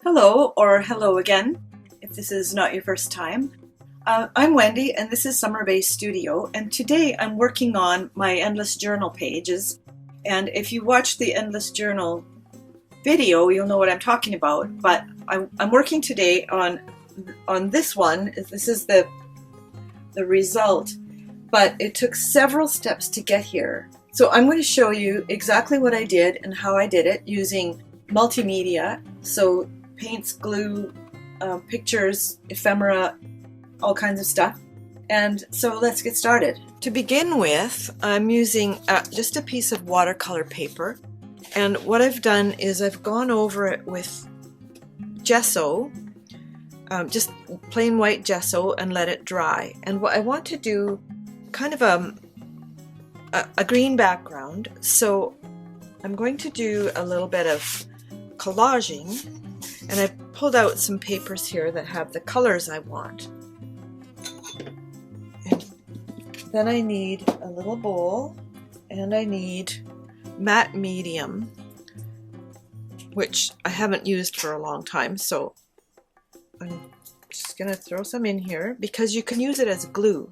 Hello, or hello again, if this is not your first time. I'm Wendy, and this is Summer Bay Studio, and today I'm working on my Endless Journal pages. And if you watch the Endless Journal video, you'll know what I'm talking about, but I'm working today on this one. This is the result, but it took several steps to get here. So I'm going to show you exactly what I did and how I did it using multimedia, so paints, glue, pictures, ephemera, all kinds of stuff. And so let's get started. To begin with, I'm using just a piece of watercolor paper, and what I've done is I've gone over it with gesso, just plain white gesso, and let it dry. And what I want to do, kind of a green background, so I'm going to do a little bit of collaging, and I've pulled out some papers here that have the colors I want. And then I need a little bowl, and I need matte medium, which I haven't used for a long time, so I'm just going to throw some in here because you can use it as glue,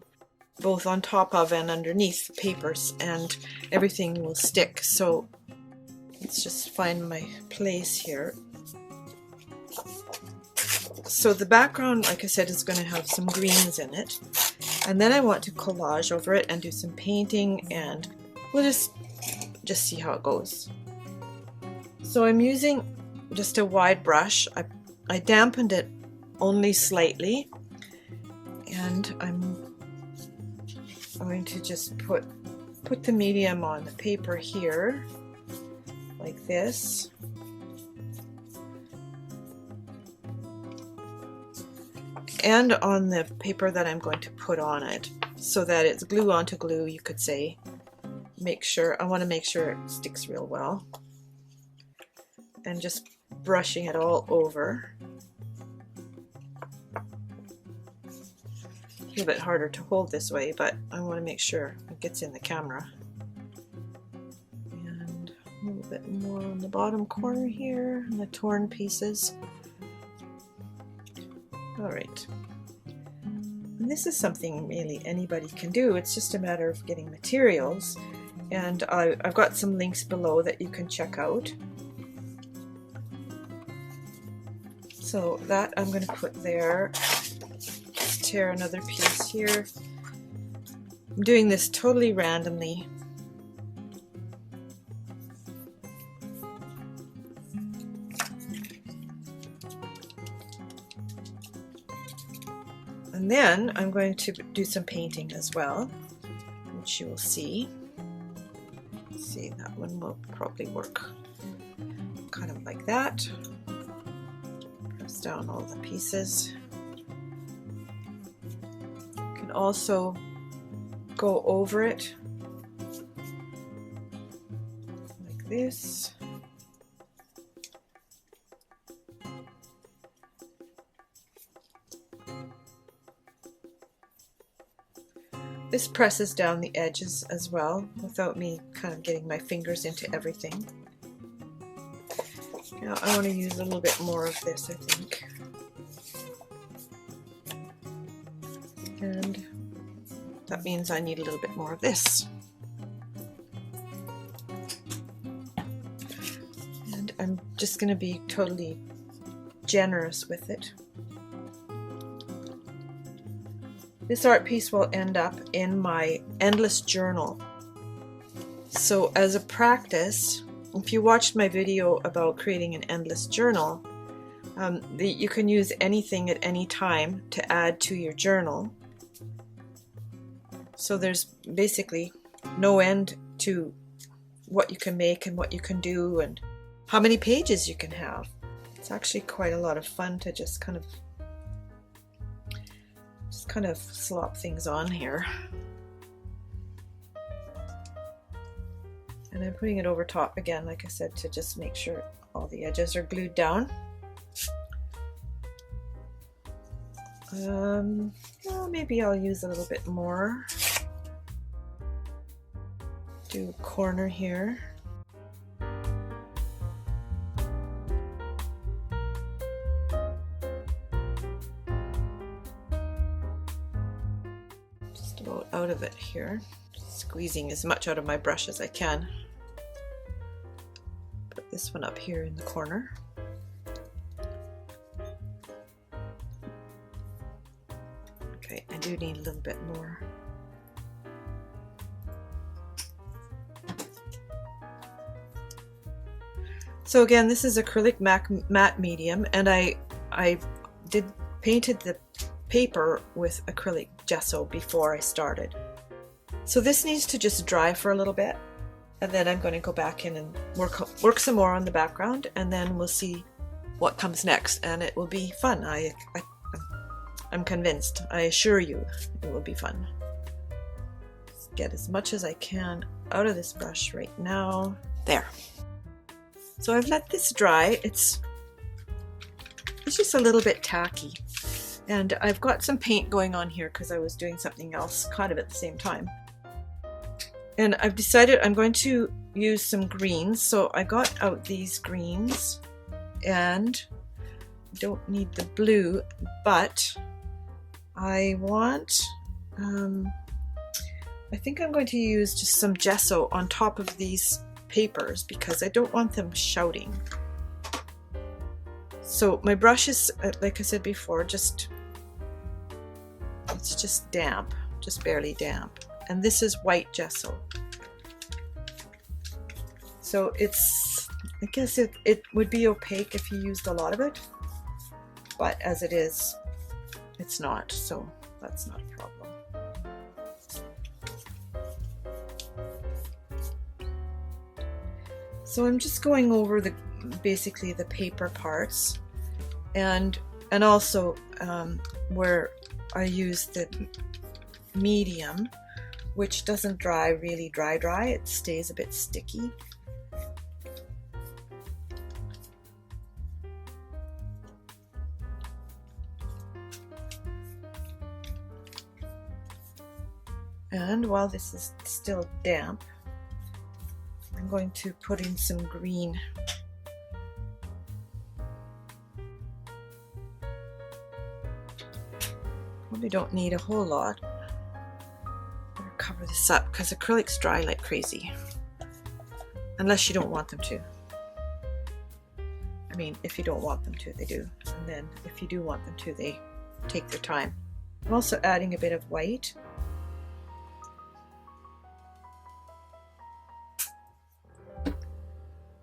both on top of and underneath papers, and everything will stick. So let's just find my place here. So the background, like I said, is going to have some greens in it, and then I want to collage over it and do some painting, and we'll just see how it goes. So I'm using just a wide brush. I dampened it only slightly, and I'm going to just put the medium on the paper here like this. And on the paper that I'm going to put on it, so that it's glue onto glue, you could say. I want to make sure it sticks real well. And just brushing it all over. A little bit harder to hold this way, but I want to make sure it gets in the camera. And a little bit more on the bottom corner here, and the torn pieces. Alright, and this is something really anybody can do. It's just a matter of getting materials, and I've got some links below that you can check out. So that I'm going to put there. Just tear another piece here. I'm doing this totally randomly. And then I'm going to do some painting as well, which you will see. See, that one will probably work kind of like that. Press down all the pieces. You can also go over it like this. This presses down the edges as well, without me kind of getting my fingers into everything. Now I want to use a little bit more of this, I think. And that means I need a little bit more of this. And I'm just going to be totally generous with it. This art piece will end up in my Endless Journal. So as a practice, if you watched my video about creating an Endless Journal, you can use anything at any time to add to your journal. So there's basically no end to what you can make and what you can do and how many pages you can have. It's actually quite a lot of fun to just kind of slop things on here. And I'm putting it over top again, like I said, to just make sure all the edges are glued down. Well, maybe I'll use a little bit more. Do a corner here. Just about out of it here. Squeezing as much out of my brush as I can. Put this one up here in the corner. Okay, I do need a little bit more. So again, this is acrylic matte medium, and I painted the paper with acrylic gesso before I started. So this needs to just dry for a little bit, and then I'm going to go back in and work some more on the background, and then we'll see what comes next, and it will be fun. I'm convinced. I assure you it will be fun. Let's get as much as I can out of this brush right now. There. So I've let this dry. It's just a little bit tacky, and I've got some paint going on here because I was doing something else kind of at the same time. And I've decided I'm going to use some greens, so I got out these greens, and I don't need the blue, but I want, I think I'm going to use just some gesso on top of these papers because I don't want them shouting. So my brush is, like I said before, it's just damp, just barely damp. And this is white gesso. So it's, I guess it would be opaque if you used a lot of it, but as it is, it's not, so that's not a problem. So I'm just going over basically the paper parts, and also where I use the medium, which doesn't dry really dry, it stays a bit sticky. And while this is still damp, I'm going to put in some green. Probably don't need a whole lot. Better cover this up because acrylics dry like crazy. Unless you don't want them to. I mean, if you don't want them to, they do. And then if you do want them to, they take their time. I'm also adding a bit of white.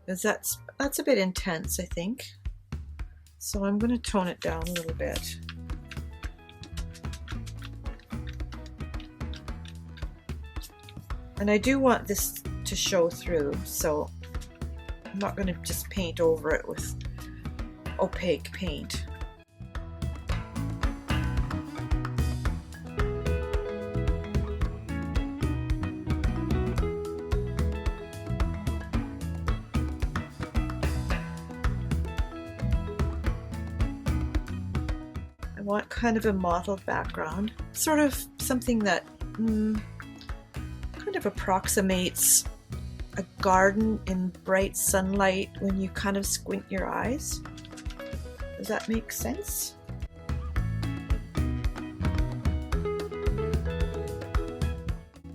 Because that's a bit intense, I think. So I'm going to tone it down a little bit. And I do want this to show through, so I'm not going to just paint over it with opaque paint. I want kind of a mottled background, sort of something that kind of approximates a garden in bright sunlight when you kind of squint your eyes. Does that make sense?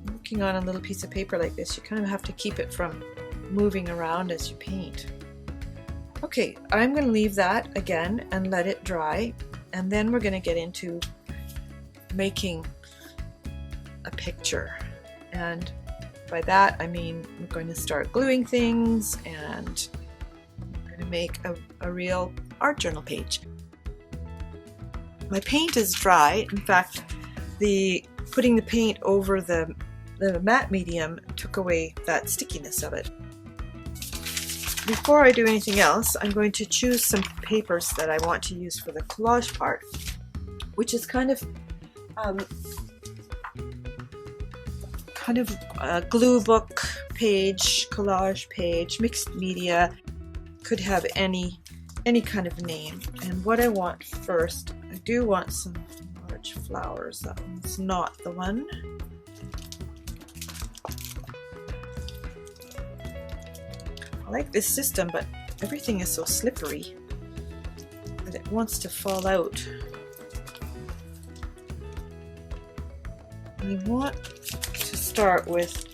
Working on a little piece of paper like this, you kind of have to keep it from moving around as you paint. Okay, I'm going to leave that again and let it dry, and then we're going to get into making a picture. And by that I mean we're going to start gluing things, and we're going to make a real art journal page. My paint is dry. In fact, putting the paint over the matte medium took away that stickiness of it. Before I do anything else, I'm going to choose some papers that I want to use for the collage part, which is kind of a glue book page, collage page, mixed media, could have any kind of name. And what I want first, I do want some large flowers. That one's not the one. I like this system, but everything is so slippery that it wants to fall out. we want to start with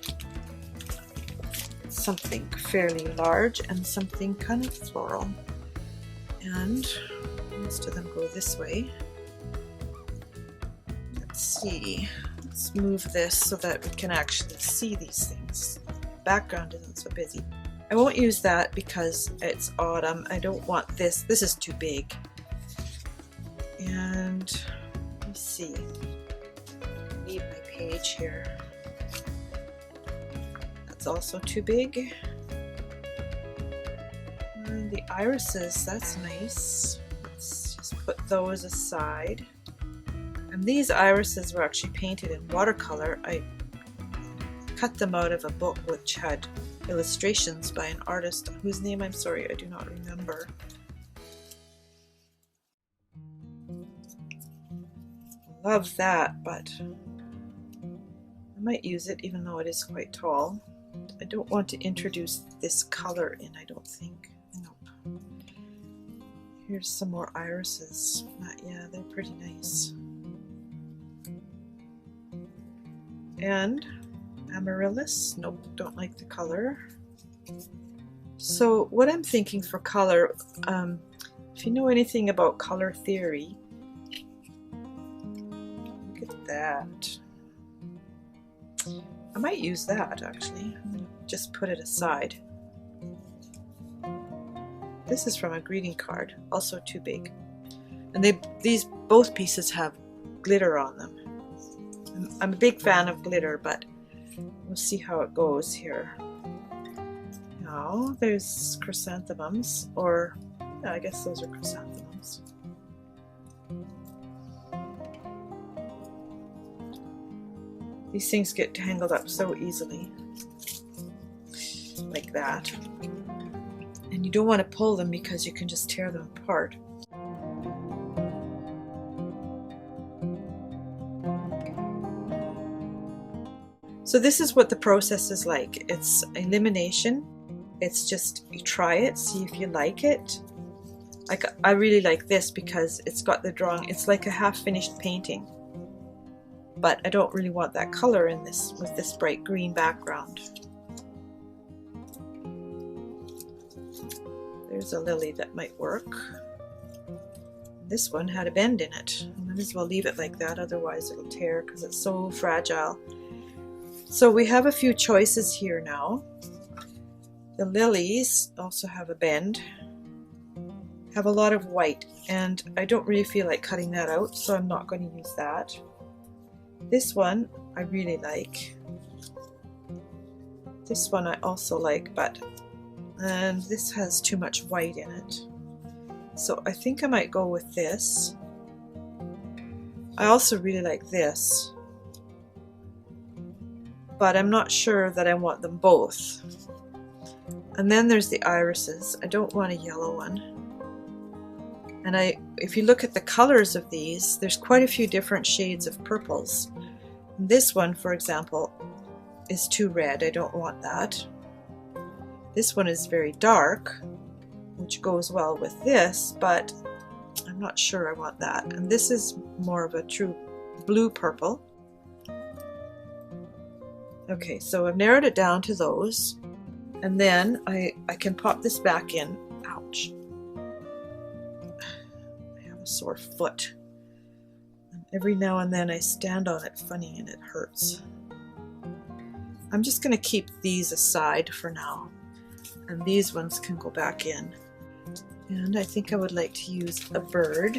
something fairly large and something kind of floral. And most of them go this way. Let's see. Let's move this so that we can actually see these things. The background isn't so busy. I won't use that because it's autumn. I don't want this. This is too big. And let me see. I need my page here. That's also too big. And the irises, that's nice. Let's just put those aside. And these irises were actually painted in watercolor. I cut them out of a book which had illustrations by an artist whose name I'm sorry I do not remember. Love that, but I might use it even though it is quite tall. I don't want to introduce this color in, I don't think. Nope. Here's some more irises. Yeah, they're pretty nice. And amaryllis, nope, don't like the color. So what I'm thinking for color, if you know anything about color theory, look at that. I might use that actually. I'm going to just put it aside. This is from a greeting card, also too big. And these both pieces have glitter on them. I'm a big fan of glitter, but we'll see how it goes here. Now there's chrysanthemums, or yeah, I guess those are chrysanthemums. These things get tangled up so easily, like that. And you don't want to pull them because you can just tear them apart. So this is what the process is like. It's elimination. It's just, you try it, see if you like it. I really like this because it's got the drawing. It's like a half-finished painting. But I don't really want that color in this with this bright green background. There's a lily that might work. This one had a bend in it. I might as well leave it like that, otherwise it'll tear because it's so fragile. So we have a few choices here now. The lilies also have a bend, have a lot of white, and I don't really feel like cutting that out, so I'm not going to use that. This one I really like. This one I also like, and this has too much white in it. So I think I might go with this. I also really like this, but I'm not sure that I want them both. And then there's the irises. I don't want a yellow one. And if you look at the colors of these, there's quite a few different shades of purples. This one, for example, is too red. I don't want that. This one is very dark, which goes well with this, but I'm not sure I want that. And this is more of a true blue purple. Okay, so I've narrowed it down to those. And then I can pop this back in. Ouch. I have a sore foot. And every now and then I stand on it funny and it hurts. I'm just going to keep these aside for now. And these ones can go back in. And I think I would like to use a bird.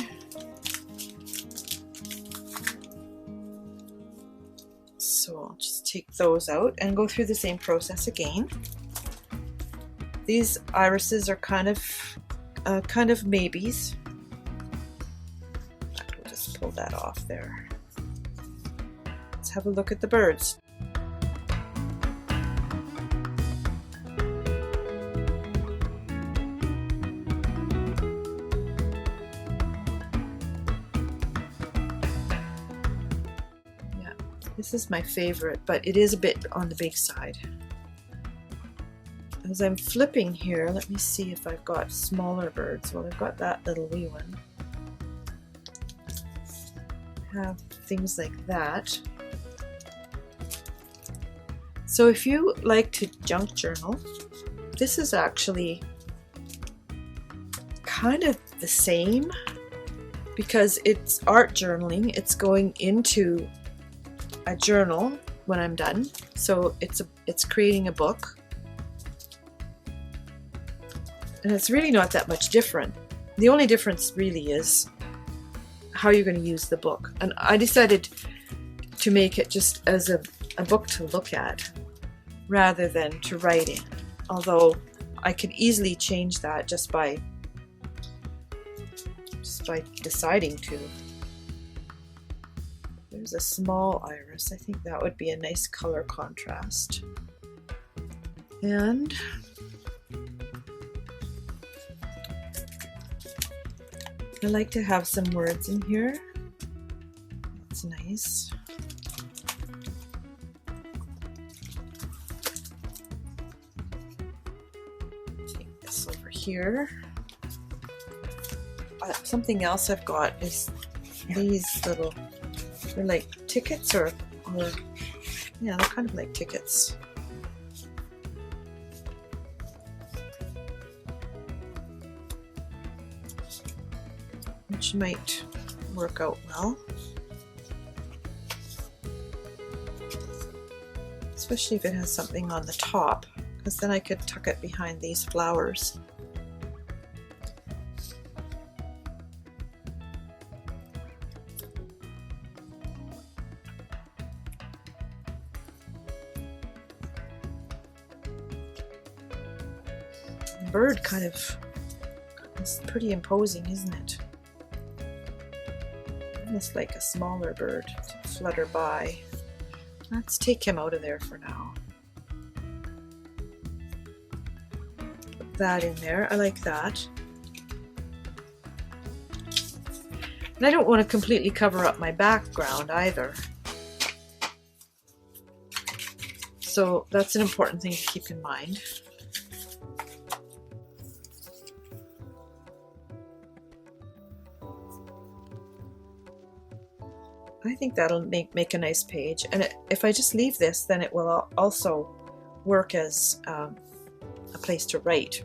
So I'll just take those out and go through the same process again. These irises are kind of maybes. We'll just pull that off there. Let's have a look at the birds. Yeah, this is my favorite, but it is a bit on the big side. As I'm flipping here, let me see if I've got smaller birds. Well, I've got that little wee one. I have things like that. So if you like to junk journal, this is actually kind of the same because it's art journaling. It's going into a journal when I'm done. So it's creating a book. And it's really not that much different. The only difference really is how you're going to use the book. And I decided to make it just as a book to look at rather than to write in. Although I could easily change that just by deciding to. There's a small iris. I think that would be a nice color contrast. And I like to have some words in here. That's nice. Take this over here. Something else I've got is these little, they're like tickets or yeah, they're kind of like tickets. Which might work out well. Especially if it has something on the top, because then I could tuck it behind these flowers. The bird kind of is pretty imposing, isn't it? Almost like a smaller bird to flutter by. Let's take him out of there for now. Put that in there. I like that. And I don't want to completely cover up my background either. So that's an important thing to keep in mind. I think that'll make a nice page, and if I just leave this, then it will also work as a place to write.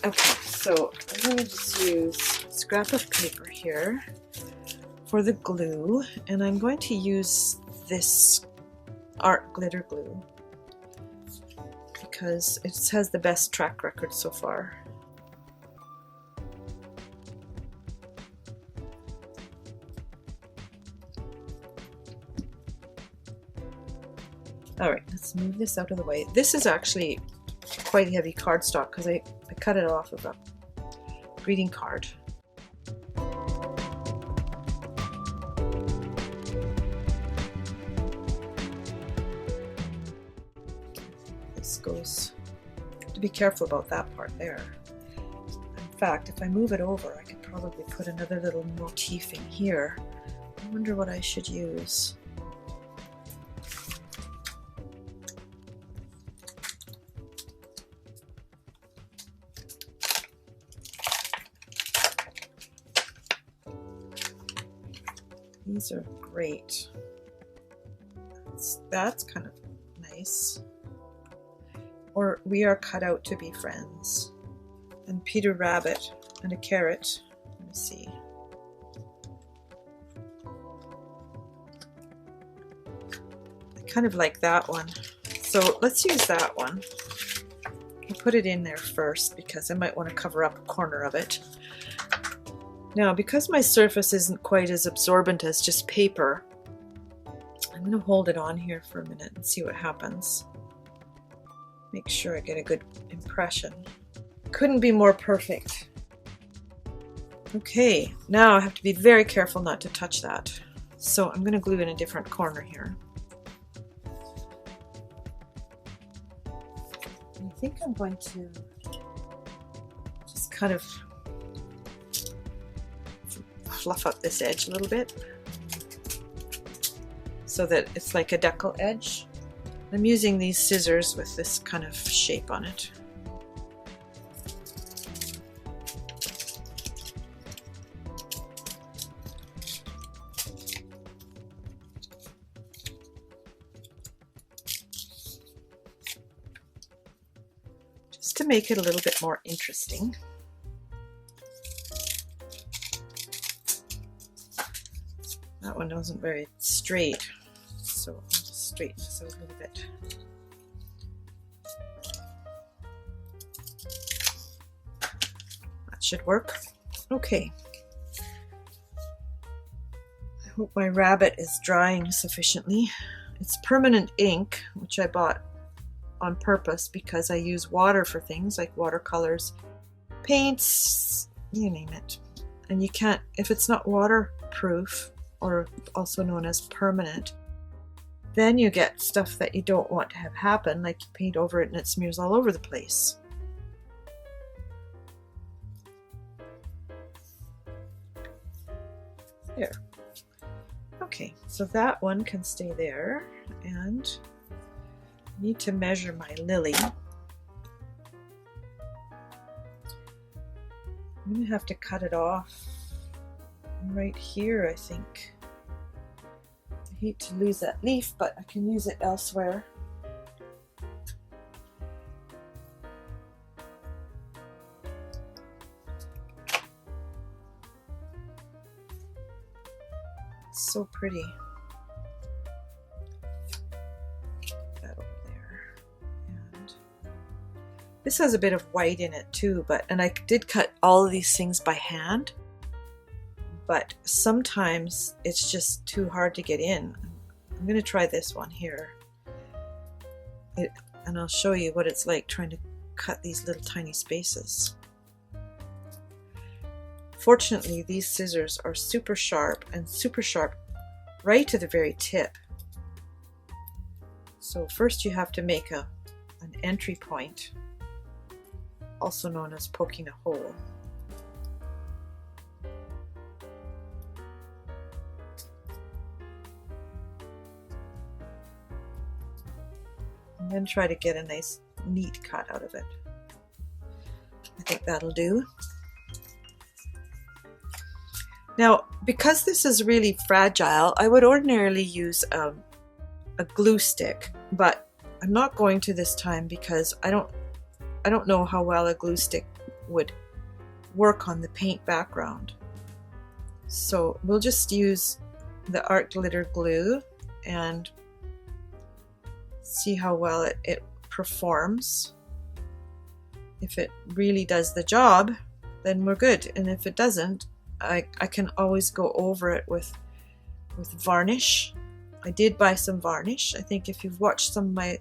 Okay, so I'm going to just use a scrap of paper here for the glue, and I'm going to use this art glitter glue because it has the best track record so far. Alright, let's move this out of the way. This is actually quite heavy cardstock because I cut it off of a greeting card. This goes, to be careful about that part there. In fact, if I move it over, I could probably put another little motif in here. I wonder what I should use. These are great. That's kind of nice. Or we are cut out to be friends. And Peter Rabbit and a carrot. Let me see. I kind of like that one. So let's use that one. I'll put it in there first because I might want to cover up a corner of it. Now, because my surface isn't quite as absorbent as just paper, I'm going to hold it on here for a minute and see what happens. Make sure I get a good impression. Couldn't be more perfect. Okay, now I have to be very careful not to touch that. So I'm going to glue in a different corner here. I think I'm going to just kind of fluff up this edge a little bit so that it's like a decal edge. I'm using these scissors with this kind of shape on it. just to make it a little bit more interesting. That one wasn't very straight, so I'll just straighten this out a little bit. That should work. Okay. I hope my rabbit is drying sufficiently. It's permanent ink, which I bought on purpose because I use water for things like watercolors, paints, you name it. And you can't, if it's not waterproof, or also known as permanent, then you get stuff that you don't want to have happen, like you paint over it and it smears all over the place. There. Okay, so that one can stay there, and I need to measure my lily. I'm going to have to cut it off right here, I think. I hate to lose that leaf, but I can use it elsewhere. It's so pretty. Put that over there. And this has a bit of white in it too, and I did cut all of these things by hand. But sometimes it's just too hard to get in. I'm going to try this one here. And I'll show you what it's like trying to cut these little tiny spaces. Fortunately, these scissors are super sharp right to the very tip. So first you have to make an entry point, also known as poking a hole. And then try to get a nice neat cut out of it. I think that'll do. Now, because this is really fragile, I would ordinarily use a glue stick, but I'm not going to this time because I don't know how well a glue stick would work on the paint background. So we'll just use the art glitter glue and see how well it performs. If it really does the job, then we're good. And if it doesn't, I can always go over it with varnish. I did buy some varnish. I think if you've watched some of my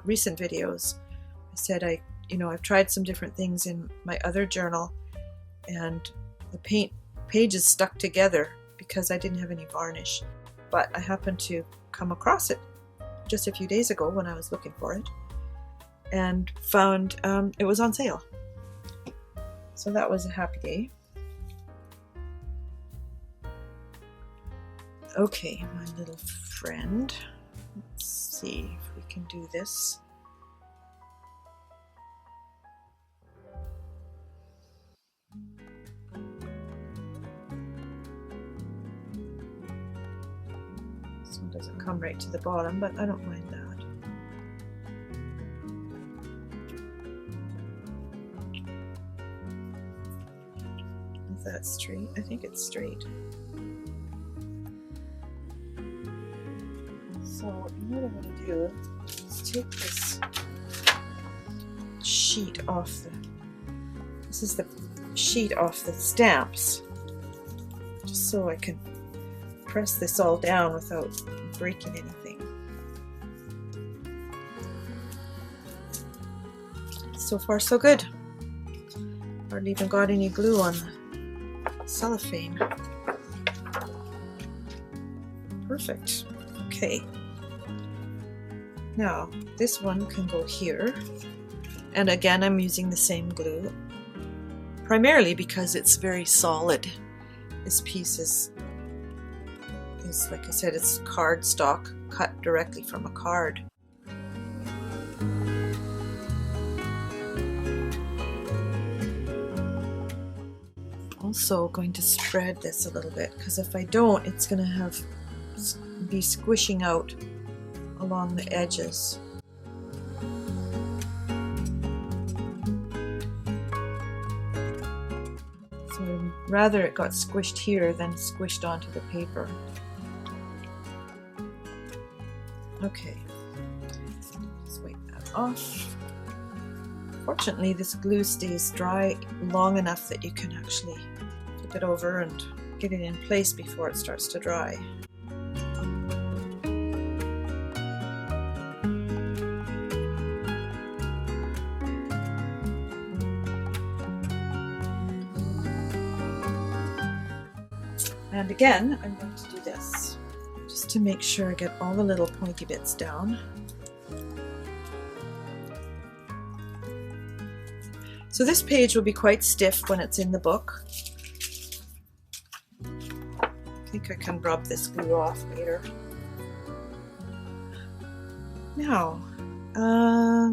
recent videos, I said I've tried some different things in my other journal, and the paint pages stuck together because I didn't have any varnish. But I happened to come across it just a few days ago when I was looking for it, and found it was on sale. So that was a happy day. Okay, my little friend. Let's see if we can do this. This one doesn't come right to the bottom, but I don't mind that. Is that straight? I think it's straight. So what I'm going to do is take this sheet off this is the sheet off the stamps, just so I can press this all down without breaking anything. So far so good. Hardly even got any glue on the cellophane. Perfect. Okay. Now, this one can go here, and again I'm using the same glue, primarily because it's very solid. This piece is like I said, it's cardstock cut directly from a card. Also going to spread this a little bit, because if I don't, it's going to be squishing out along the edges. So rather it got squished here than squished onto the paper. Okay, just wipe that off. Fortunately, this glue stays dry long enough that you can actually flip it over and get it in place before it starts to dry. And again, I'm going to do this just to make sure I get all the little pointy bits down. So this page will be quite stiff when it's in the book. I think I can rub this glue off later. Now,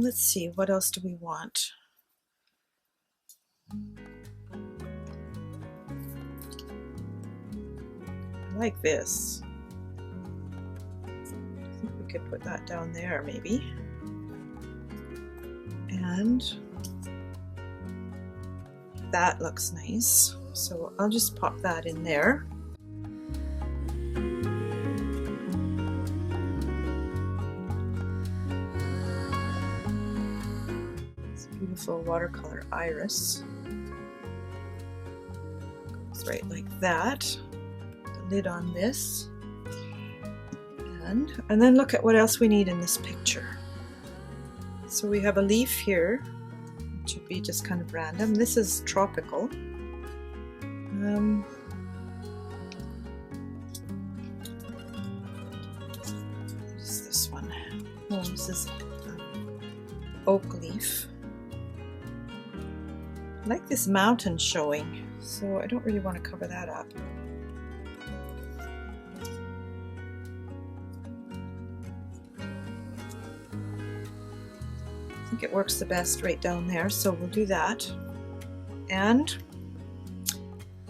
let's see, what else do we want? I like this. I think we could put that down there maybe. And that looks nice. So I'll just pop that in there. It's a beautiful watercolor iris. Goes right like that. Lid on this, and then look at what else we need in this picture. So we have a leaf here, which would be just kind of random. This is tropical. What is this one? Oh, this is oak leaf. I like this mountain showing, so I don't really want to cover that up. I think it works the best right down there, so we'll do that. And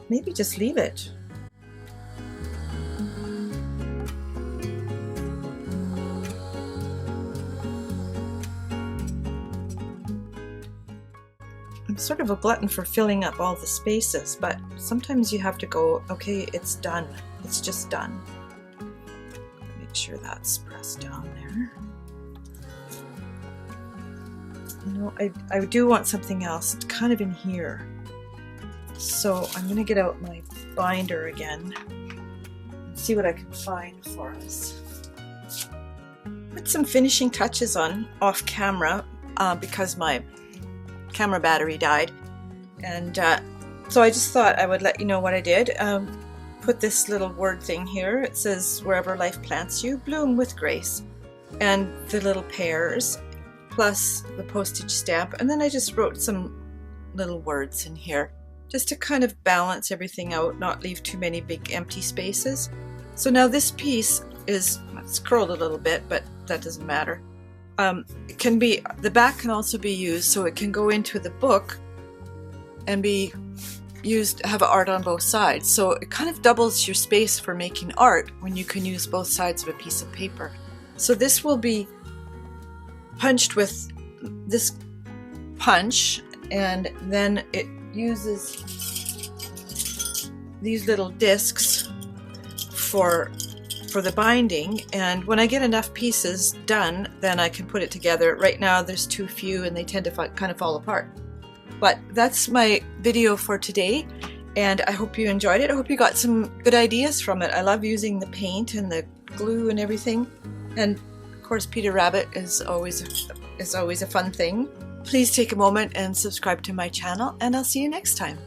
maybe just leave it. I'm sort of a glutton for filling up all the spaces, but sometimes you have to go, okay, it's done. It's just done. Make sure that's pressed down there. You know, I do want something else kind of in here. So I'm going to get out my binder again and see what I can find for us. Put some finishing touches on off camera because my camera battery died. And so I just thought I would let you know what I did. Put this little word thing here. It says, "Wherever life plants you, bloom with grace." And the little pears, plus the postage stamp, and then I just wrote some little words in here just to kind of balance everything out, not leave too many big empty spaces. So now this piece is, it's curled a little bit, but that doesn't matter. It can be, the back can also be used so it can go into the book and be used, have art on both sides. So it kind of doubles your space for making art when you can use both sides of a piece of paper. So this will be punched with this punch, and then it uses these little discs for the binding, and when I get enough pieces done, then I can put it together. Right now there's too few and they tend to kind of fall apart. But that's my video for today, and I hope you enjoyed it. I hope you got some good ideas from it. I love using the paint and the glue and everything, and of course Peter Rabbit is always a fun thing. Please take a moment and subscribe to my channel, and I'll see you next time.